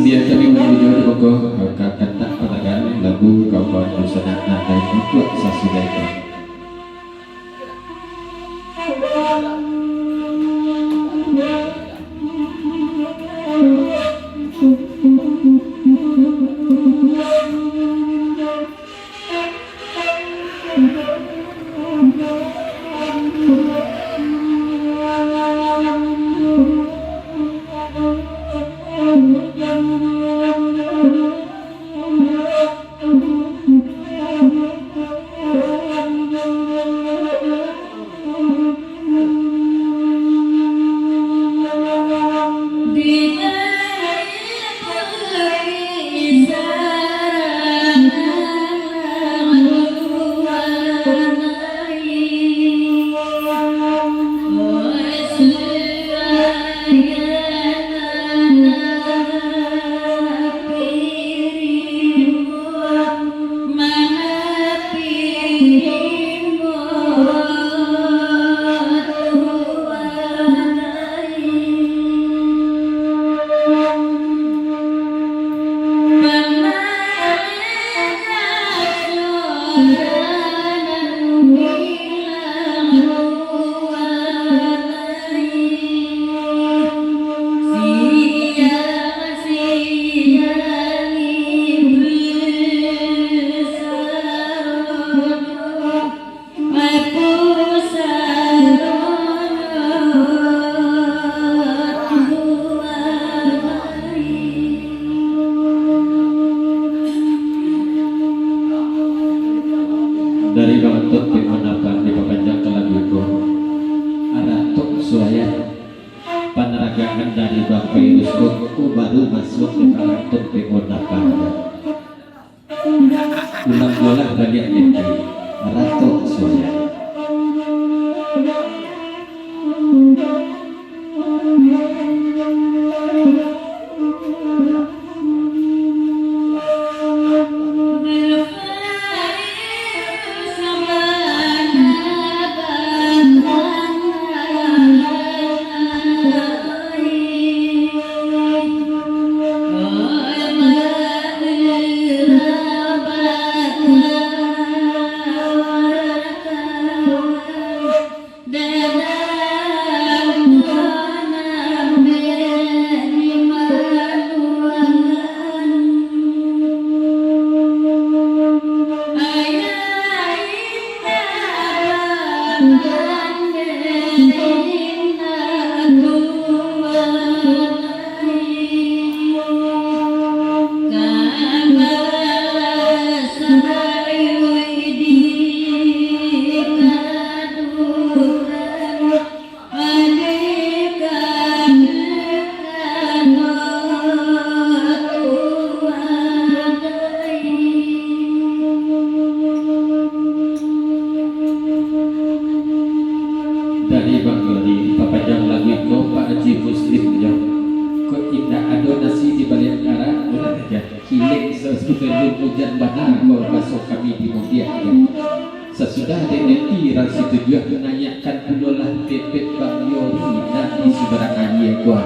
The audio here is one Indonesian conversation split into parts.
dia kami menuju pokok kakak tak peragaan lagu kawan busana nakai untuk sasudaikan. Dari Batuk Pimanapang di papanjang ke lagu itu ada tok suaya peneragangan dari Bapak Rusku baru masuk ke Batuk Pimanapang ulang bola banyak ini ratok suaya dari Bang Lodi papajang lagu itu Pak Haji Muslim yang kok indah adonasi di balik kara ya hilik sesudah hujan badai kau masuk kami di mudia ya sesudah DNI rasi tujuan menanyakan pedolah pepet Bang Yori dan di seberang ya gua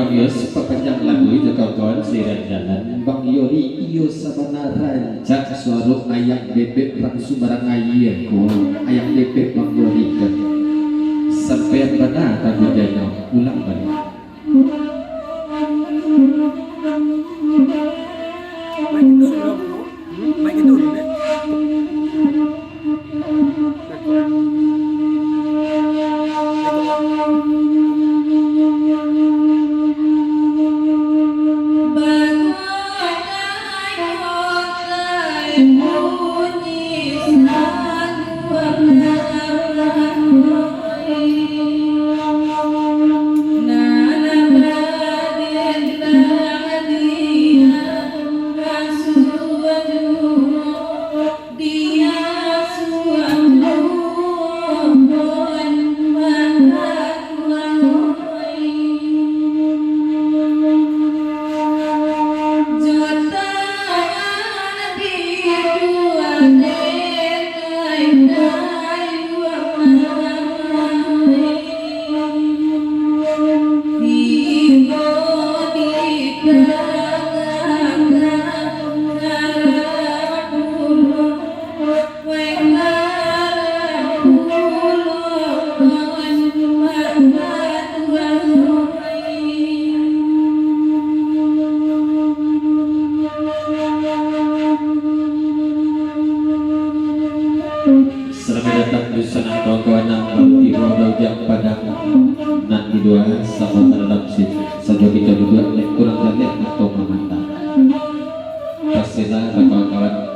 Bang Yos pepanjang lagu itu kawan-kawan siaran jalan Bang Yori iyo sabana rancak suara ayam bebek langsung barang ayahku ayam bebek Bang Yori kan sampai benar tak jadinya ulang balik Selamat datang di sana kawan-kawan di Rodojang Padang nanti dua sama dalam situ saja kita berdua kurang lihat atau memantau pastilah kawan-kawan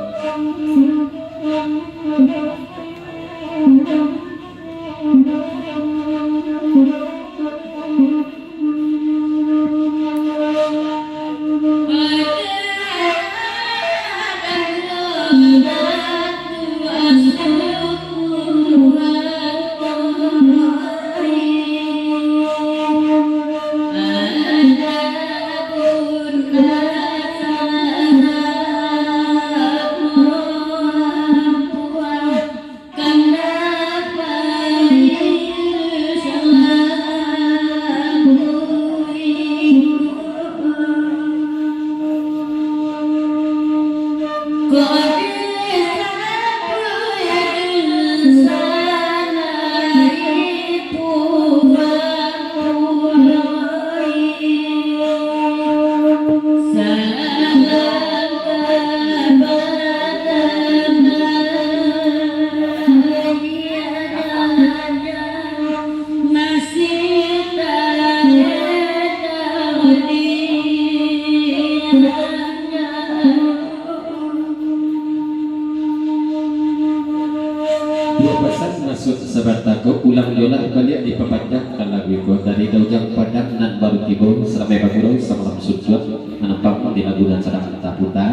dua pasang masuk sahabat tako ulang yola balik di pepanjang kalabiko dari Daujang Padang nan baru tibo seramai bagurau sama sudut menempang di lagunan sarang taputa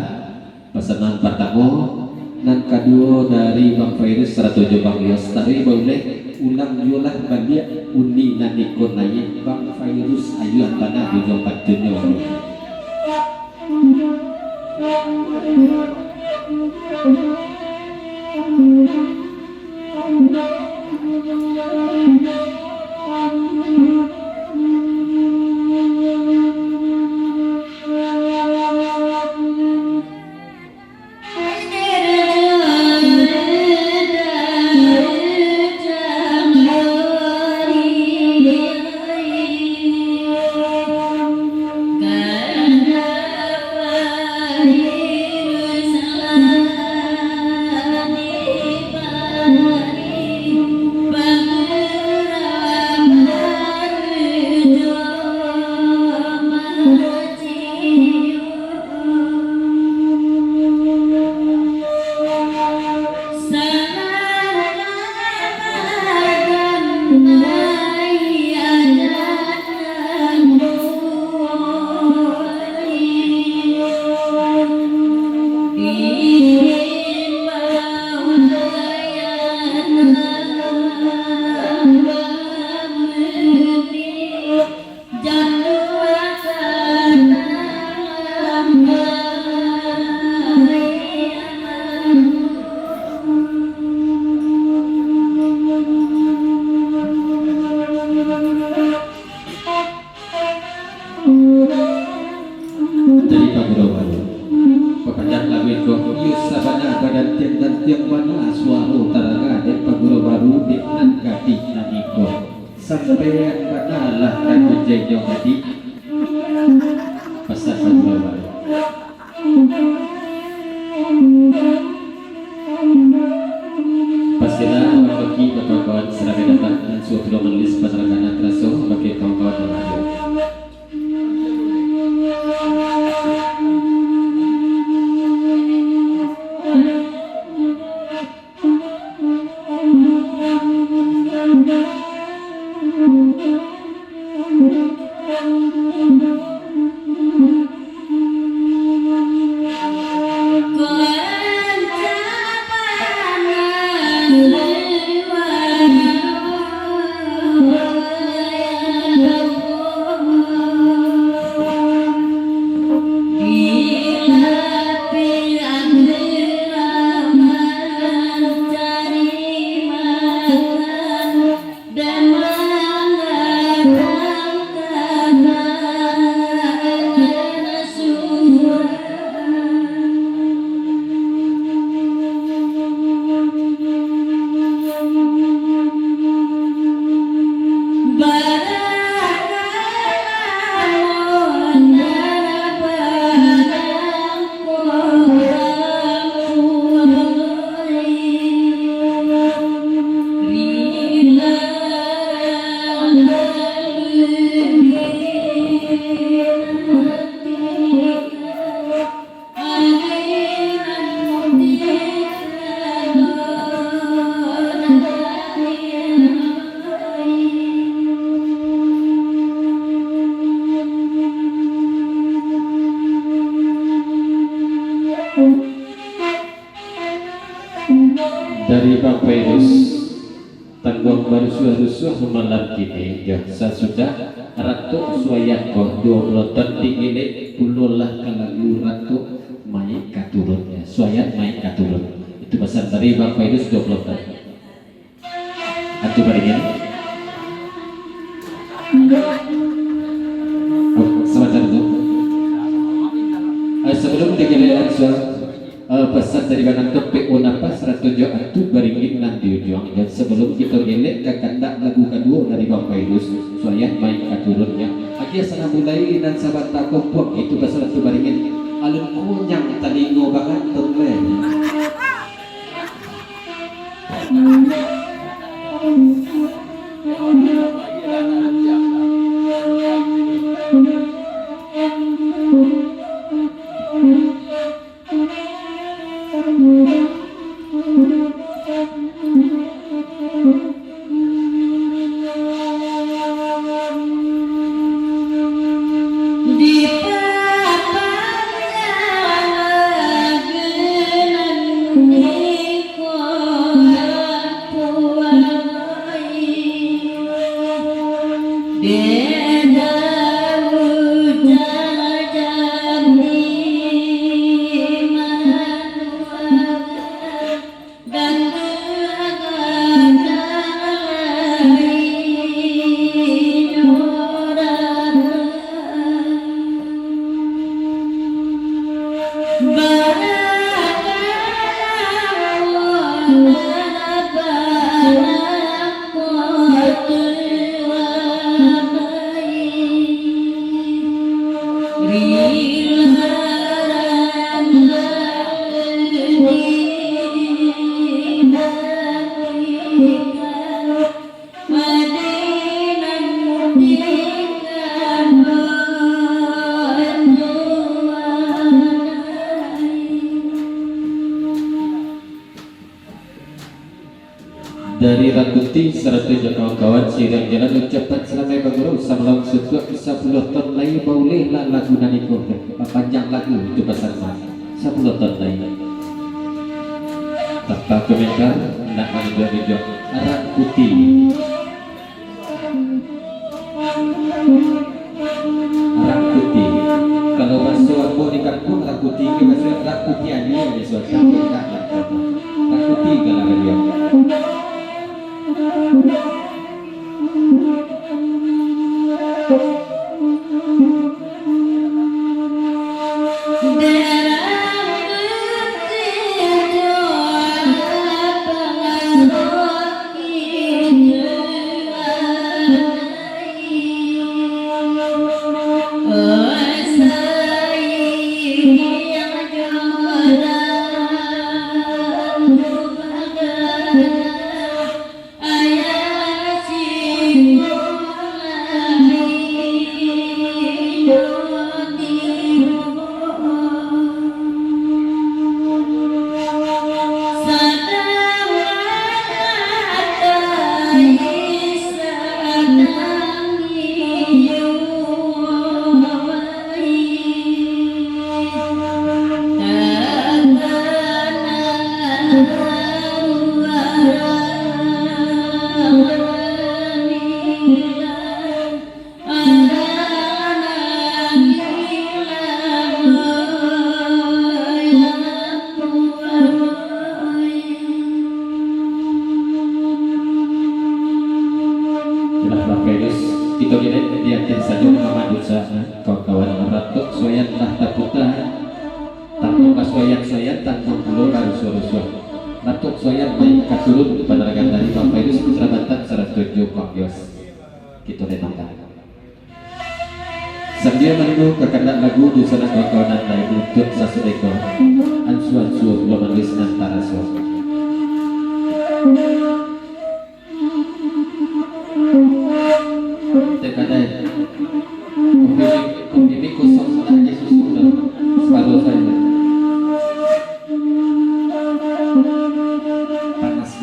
pesanan pertama nan kedua dari Bang Fairus 107 Bang Yos tari boleh ulang yola balik uni nan ikon naik Bang Fairus ayuan tanah di jompat dunia Bye. sampean banalah kan menjejong tadi pasal satu pastilah bagi kawan-kawan seragam datang dan suatu menulis pasarkan terasa bagi kawan-kawan yang hadir. Dari Bang Virus tanggung baru suah-suah malam kini jaksa sudah ratu suayako 20 ton tinggi pululah kalagu ratu mai katurunnya suayat mai katurun itu pesan dari Bang Virus 20 ton atu baringin semacam itu sebelum digiliran pesan dari kanan ke PO Napas Ratujo Atu Baringin nanti ujung dan sebelum kita gelek kakanda lagu kedua dari Bang Virus soalnya main katurunnya akhirnya sana mulai dan sahabat tak kompok itu pasal Atu Baringin alun kunyang talingo banget terleh dari Rakuti serta kawan-kawan sirang jalan ucapan selama bangro samalang sutuk 10 ton lagi boleh lah lagu naniko panjang lagu itu pasal 10 ton lagi tanpa komentar nak mandi video Rakuti Rakuti kalau masuk aku di kampung Rakuti ke masuk Rakuti aja di suatu Rakuti kalau dia Jelas Bang Virus kita lihat dia saja nama dosa kawan-kawan ratuk soyan lah taputa tanggung soyan tanggung pulau baru suara ratuk soyan baik katurun penerangan dari Bang Virus Putra Bantan 107 Bang Yos kita lihat sambil menunggu kekendak lagu di sana kawan-kawan lain untuk sasudeko ansu-ansu belum menulis antara suara terkadang komik kosong sudah Yesus sudah separuh saya panas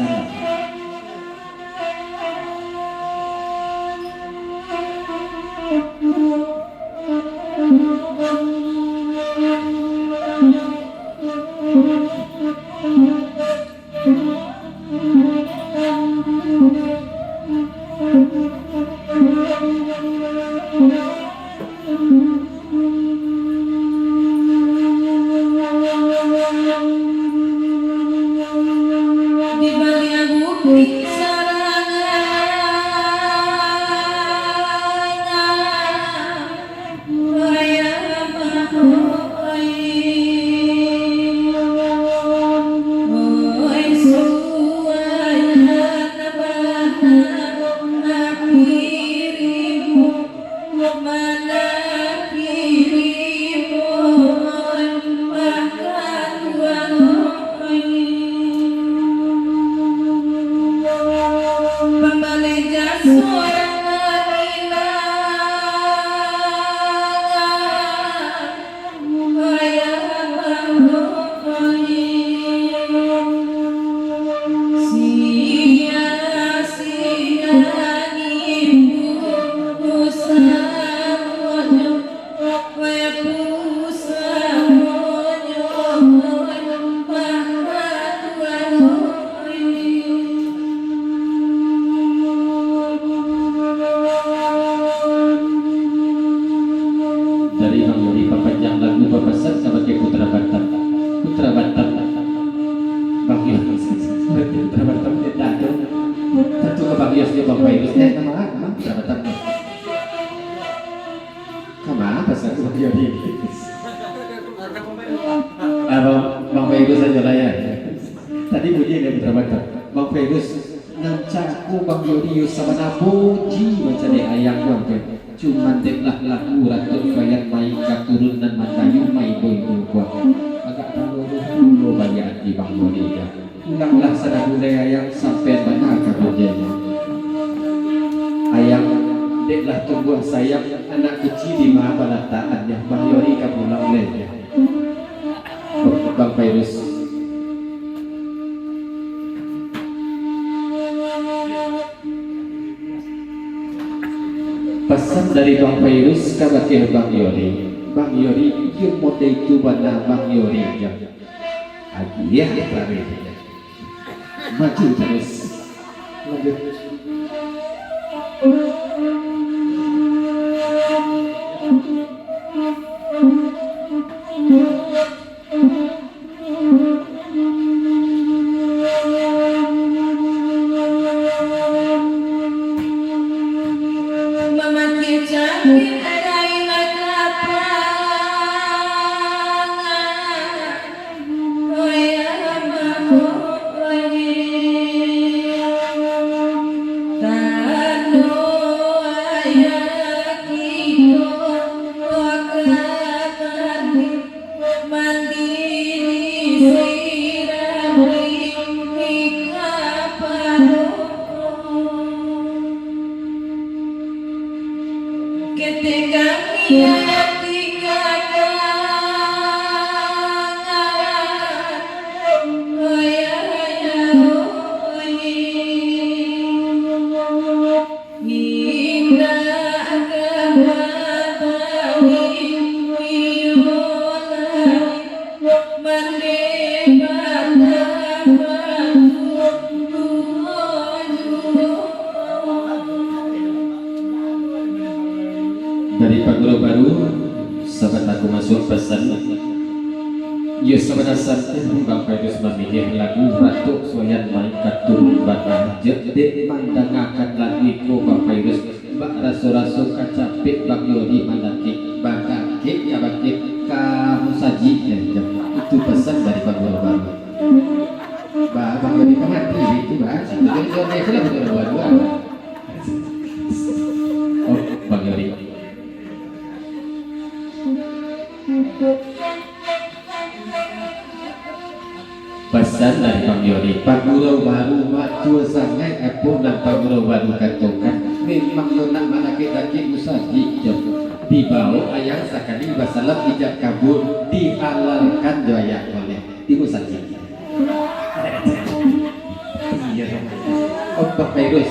dalam Bang Virus aja lah ya. Tadi puji dia Putra Bantan. Bang Virus nancaku Bang Yodius sama napuji macam ni ayang Bang Virus. Cuman deklah lagu ratuk bayar mai keturunan matayu mai boy buat. Agak dulu bagi hati Bang Yodius. Hendaklah sadar budaya yang sampai mana kerjanya. Ayang deklah tumbuh sayap anak kecil di maha balataannya Bang Yodius kapulang leh. Bang Virus pesan dari Bang Virus kabakir Bang Yori yung mote itu bana Bang Yori agiah lari maju terus lanjut dari Pak Guru baru sahabat aku masuk pesan ya sebenarnya Bang Virus memilih lagu Ratuk Soyan Main Katur Batah Jedek mandangakan lagu Bang Virus raso-raso kacapit Bang Yori mandaki bagake ya bagake kamu saji ya, itu pesan dari Bang Yori baru Bang Yori pemati itu bahas itu kan Yori itu lah Bang Yori baru oh Bang Yori pesan dari Bang Yori Pagurau baru matua sangai epun dan pagurau baru katokan memang yonak manake-dake musaji dibawa ayang sakali basalam ijab kabur dihalalkan jaya oleh di musaji iya oh Pak Virus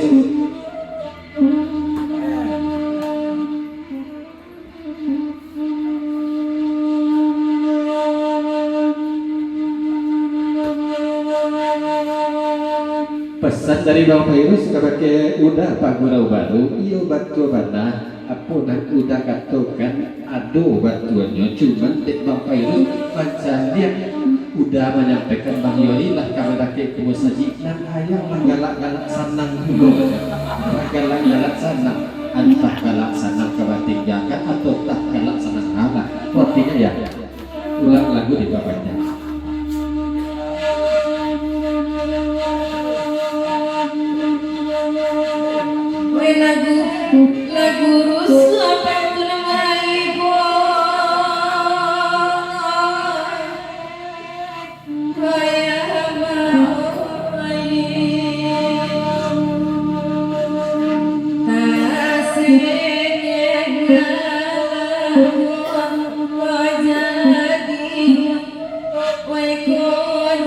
pesan dari Bang Virus kepada udah pagurau baru iyo batu bana apa nak udah katakan aduh batuannya cuman dek Bang Virus macam dia udah menyampaikan Bang Yori lah kepada ke musaji dan ayang galak-galak sanang dulu galak-galak sanang entah galak sanang kebatik jakat atau tak galak sanang apa artinya ya ulang lagu di bawahnya lagu rusuh apa itu namanya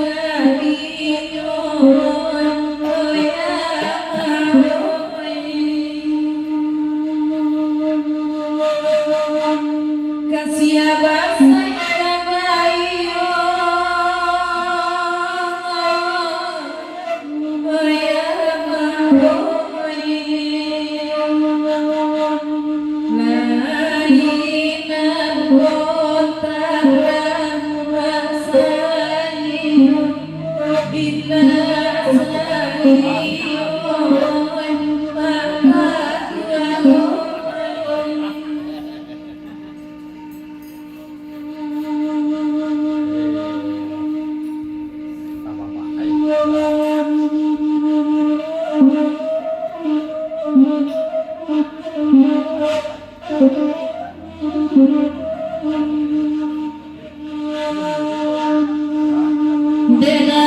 kayak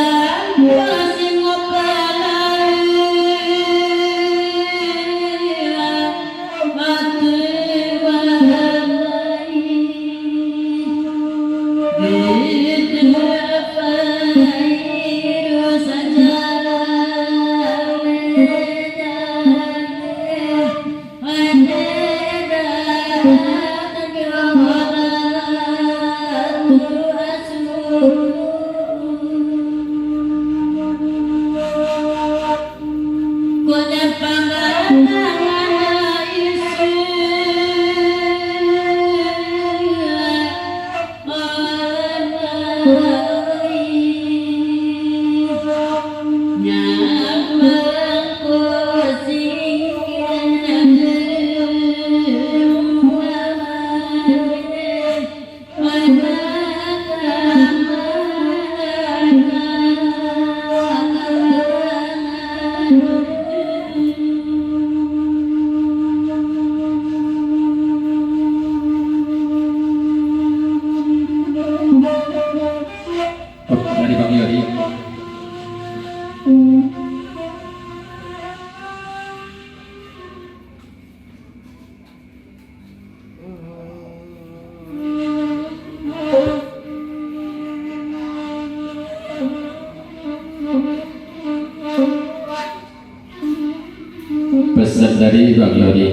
pesan dari Bang Yori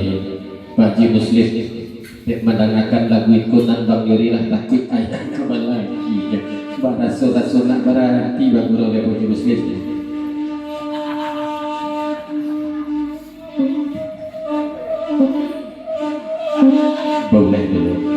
Pak Haji Muslim yang mendengarkan lagu ikutan Bang Yori lah takut ayah kapan lagi ya baraso-raso nak berarti Bang Yori Pak Haji Muslim boleh dulu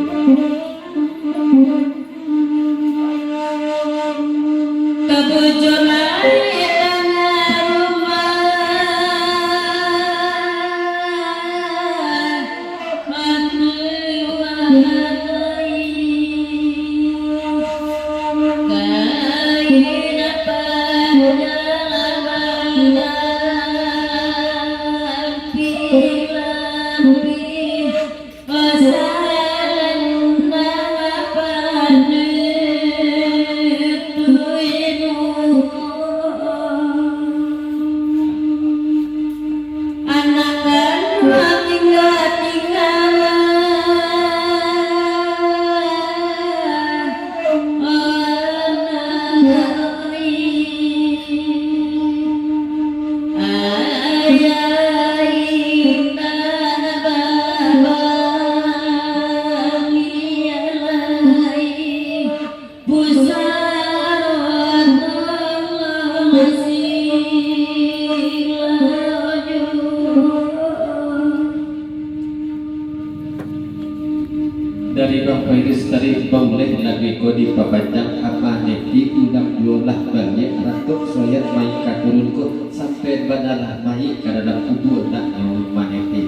dari Bapak Iris dari Bauleh Nabi Kodi Papajang Amane di Udang Diolah Banyak Ratuk Soyat Mai Katurunku sampai banalah Mai Kadang kubur nak nyawa maneti.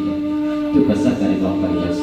Itu pesan dari Bapak Iris.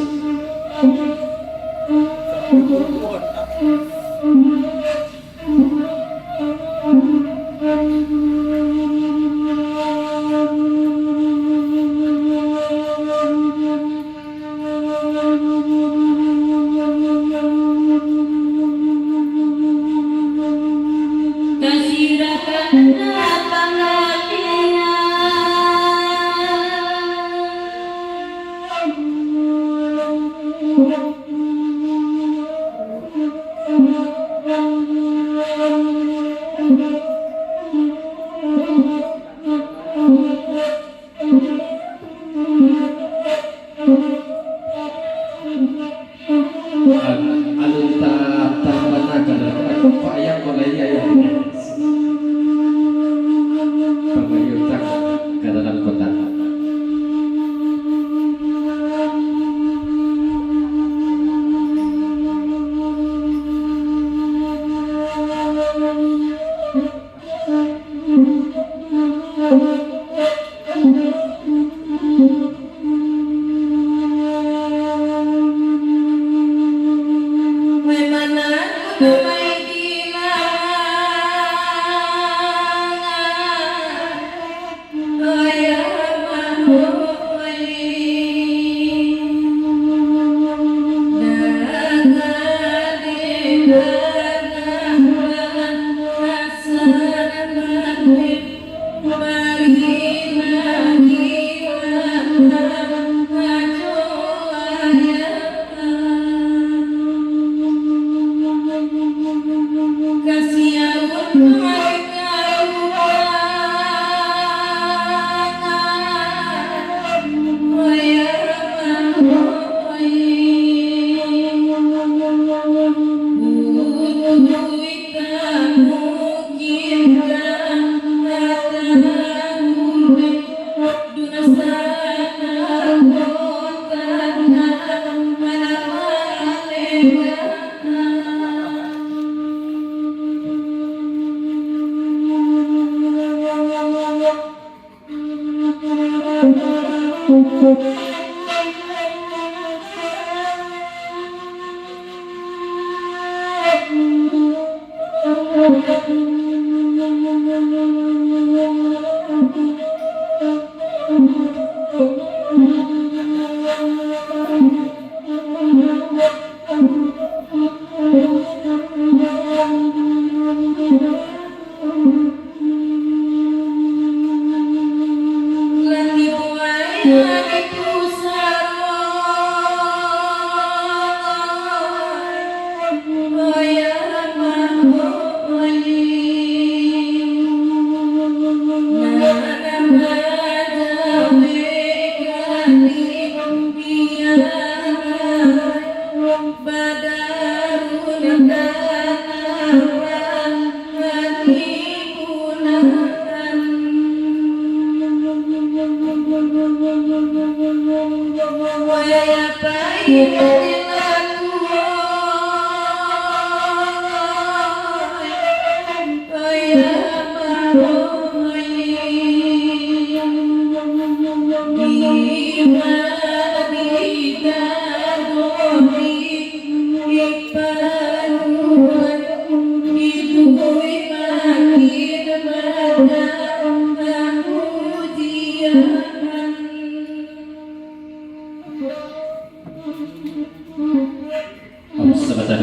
Sebentar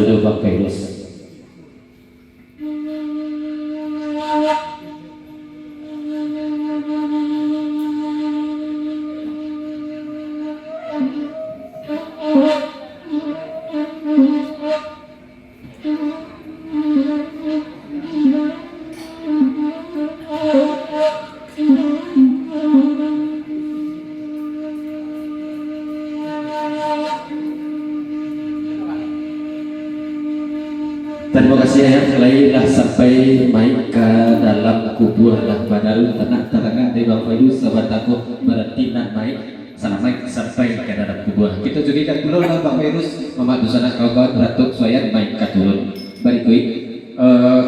dulu Bang Fairuz. Terima kasih ayah selainlah sampai main ke dalam kubur lah padahal tenang terangan dari Bang Fairuz sahabat aku berarti nan main sampai ke dalam kubur. Kita juga kan dulu lah Bang Fairuz Mama Dusana Kaubat Ratuk Soyan main